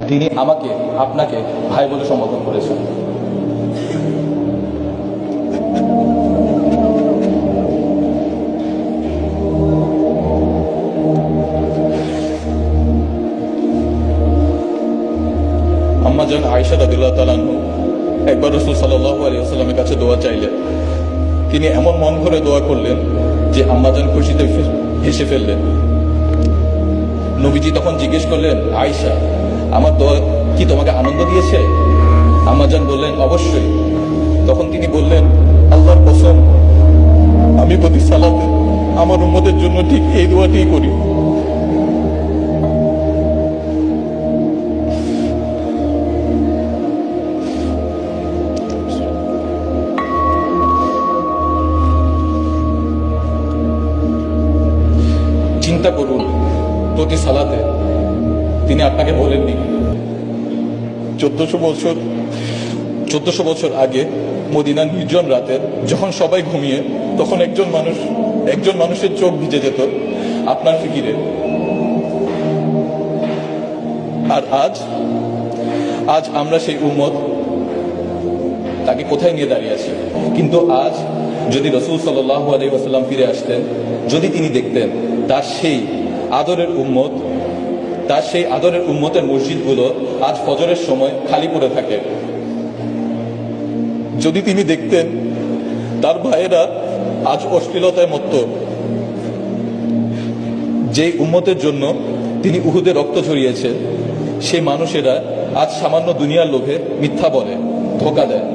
তিনি আমাকে আপনাকে ভাই বলে সম্বোধন করেছেন। আম্মা জান আয়েশা রাদিয়াল্লাহু তাআলা আনহা একবার রাসূল সাল্লাল্লাহু আলাইহি ওয়াসাল্লামের কাছে দোয়া চাইলেন। তিনি এমন মন ভরে দোয়া করলেন যে আম্মা জান খুশিতে হেসে ফেললেন। নবীজি তখন জিজ্ঞেস করলেন, আয়েশা, আমার দোয়া কি তোমাকে আনন্দ দিয়েছে? আম্মা জান বললেন, অবশ্যই। তখন তিনি বললেন, আল্লাহর কসম, আমি প্রতি সালাতে আমার উম্মতের জন্য ঠিক এই দোয়াটিই করি। চিন্তা করুন, প্রতি সালাতে তিনি আপনাকে বলেননি। 1400 বছর আগে মদিনার নির্জন রাতে যখন সবাই ঘুমিয়ে, তখন একজন মানুষের চোখ ভিজে যেত আপনার ফিকিরে। আর আজ আমরা সেই উম্মত, তাকে কোথায় নিয়ে দাঁড়িয়ে আছি। কিন্তু আজ যদি রাসূল সাল্লাল্লাহু আলাইহি ওয়াসাল্লাম ফিরে আসতেন, যদি তিনি দেখতেন তার সেই আদরের উম্মতের মসজিদগুলো আজ ফজরের সময় খালি পড়ে থাকে, যদি তিনি দেখতেন তার ভাইয়েরা আজ অশ্লীলতায় মত্ত, যেই উম্মতের জন্য তিনি উহুদে রক্ত ঝরিয়েছেন, সেই মানুষেরা আজ সামান্য দুনিয়ার লোভে মিথ্যা বলে, ধোঁকা দেয়।